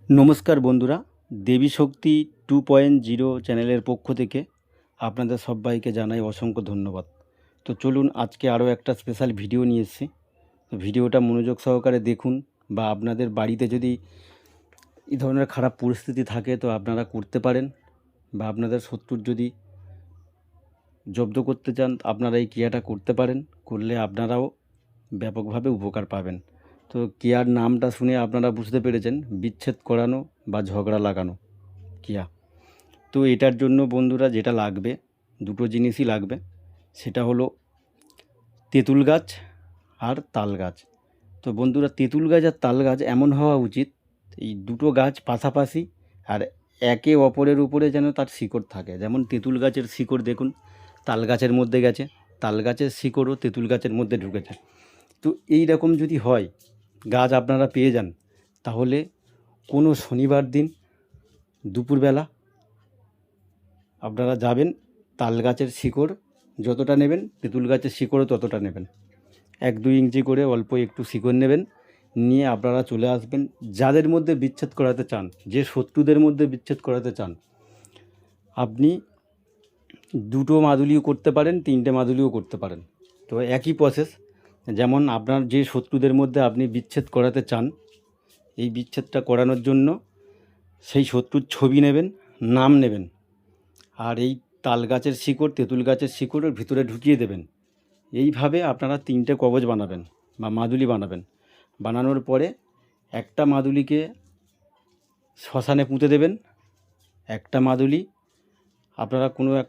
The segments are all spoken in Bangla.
নমস্কার বন্ধুরা, দেবী শক্তি 2.0 চ্যানেলের পক্ষ থেকে আপনাদের সবাইকে জানাই অসংখ্য ধন্যবাদ। তো চলুন আজকে আরও একটা স্পেশাল ভিডিও নিয়ে এসেছি। তো ভিডিওটা মনোযোগ সহকারে দেখুন, বা আপনাদের বাড়িতে যদি এই ধরনের খারাপ পরিস্থিতি থাকে তো আপনারা করতে পারেন, বা আপনাদের শত্রুর যদি জব্দ করতে চান আপনারা এই ক্রিয়াটা করতে পারেন। করলে আপনারাও ব্যাপকভাবে উপকার পাবেন। তো ক্রিয়ার নামটা শুনে আপনারা বুঝতে পেরেছেন, বিচ্ছেদ করানো বা ঝগড়া লাগানো ক্রিয়া। তো এটার জন্য বন্ধুরা যেটা লাগবে, দুটো জিনিসই লাগবে। সেটা হলো তেঁতুল গাছ আর তাল গাছ। তো বন্ধুরা, তেঁতুল গাছ আর তাল গাছ এমন হওয়া উচিত, এই দুটো গাছ পাশাপাশি আর একে অপরের উপরে যেন তার শিকড় থাকে। যেমন তেঁতুল গাছের শিকড় দেখুন তাল গাছের মধ্যে গেছে, তাল গাছের শিকড়ও তেঁতুল গাছের মধ্যে ঢুকেছে। তো এই রকম যদি হয়, গাছ আপনারা পেয়ে যান, তাহলে কোনো শনিবার দিন দুপুরবেলা আপনারা যাবেন, তাল গাছের শিকড় যতটা নেবেন তেঁতুল গাছের শিকড়ও ততটা নেবেন। 1-2 ইঞ্চি করে অল্প একটু শিকড় নেবেন, নিয়ে আপনারা চলে আসবেন। যাদের মধ্যে বিচ্ছেদ করাতে চান, যে শত্রুদের মধ্যে বিচ্ছেদ করাতে চান, আপনি 2টো মাদুলিও করতে পারেন, 3টে মাদুলিও করতে পারেন। তো একই প্রসেস। যেমন আপনার যে শত্রুদের মধ্যে আপনি বিচ্ছেদ করাতে চান, এই বিচ্ছেদটা করানোর জন্য সেই শত্রুর ছবি নেবেন, নাম নেবেন, আর এই তাল গাছের শিকড় তেঁতুল গাছের শিকড়ের ভিতরে ঢুকিয়ে দেবেন। এইভাবে আপনারা 3টে কবচ বানাবেন বা মাদুলি বানাবেন। বানানোর পরে একটা মাদুলিকে শ্মশানে পুঁতে দেবেন, একটা মাদুলি আপনারা কোনো এক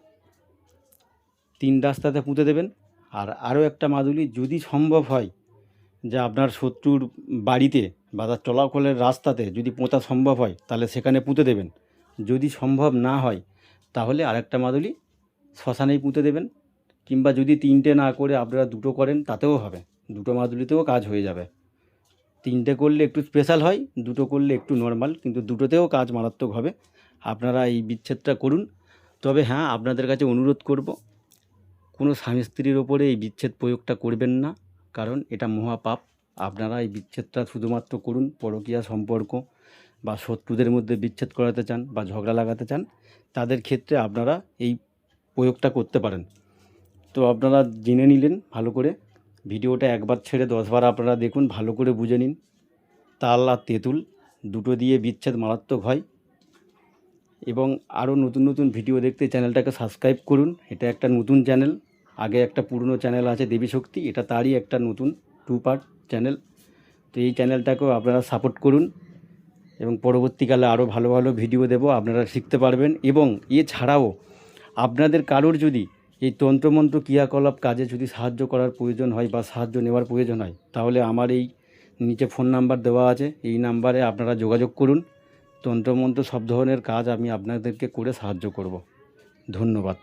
3 রাস্তাতে পুঁতে দেবেন, আর আরও একটা মাদুলি যদি সম্ভব হয় যে আপনার শত্রুর বাড়িতে বা তার চলাচলের রাস্তাতে যদি পোঁতা সম্ভব হয় তাহলে সেখানে পুঁতে দেবেন। যদি সম্ভব না হয় তাহলে আরেকটা মাদুলি শ্মশানেই পুঁতে দেবেন। কিংবা যদি 3টে না করে আপনারা 2টো করেন তাতেও হবে, 2টো মাদুলিতেও কাজ হয়ে যাবে। 3টে করলে একটু স্পেশাল হয়, 2টো করলে একটু নর্মাল, কিন্তু 2টোতেও কাজ মারাত্মক হবে। আপনারা এই বিচ্ছেদটা করুন। তবে হ্যাঁ, আপনাদের কাছে অনুরোধ করব, কোনো স্বামী স্ত্রীর ওপরে এই বিচ্ছেদ প্রয়োগটা করবেন না, কারণ এটা মহাপাপ। আপনারা এই বিচ্ছেদটা শুধুমাত্র করুন পরকীয়া সম্পর্ক বা শত্রুদের মধ্যে বিচ্ছেদ করাতে চান বা ঝগড়া লাগাতে চান, তাদের ক্ষেত্রে আপনারা এই প্রয়োগটা করতে পারেন। তো আপনারা জেনে নিলেন ভালো করে। ভিডিওটা একবার ছেড়ে 10বার আপনারা দেখুন, ভালো করে বুঝে নিন। তাল আর তেঁতুল দুটো দিয়ে বিচ্ছেদ মারাত্মক হয়। এবং আরও নতুন নতুন ভিডিও দেখতে চ্যানেলটাকে সাবস্ক্রাইব করুন। এটা একটা নতুন চ্যানেল, আগে একটা পুরনো চ্যানেল আছে দেবী শক্তি, এটা তারই একটা নতুন 2 পার্ট চ্যানেল। তো এই চ্যানেলটাকেও আপনারা সাপোর্ট করুন, এবং পরবর্তীকালে আরও ভালো ভালো ভিডিও দেব, আপনারা শিখতে পারবেন। এবং এছাড়াও আপনাদের কারোর যদি এই তন্ত্রমন্ত্র ক্রিয়াকলাপ কাজে যদি সাহায্য করার প্রয়োজন হয় বা সাহায্য নেওয়ার প্রয়োজন হয়, তাহলে আমার এই নিচে ফোন নাম্বার দেওয়া আছে, এই নাম্বারে আপনারা যোগাযোগ করুন। তন্ত্রমন্ত্র সব ধরনের কাজ আমি আপনাদেরকে করে সাহায্য করব। ধন্যবাদ।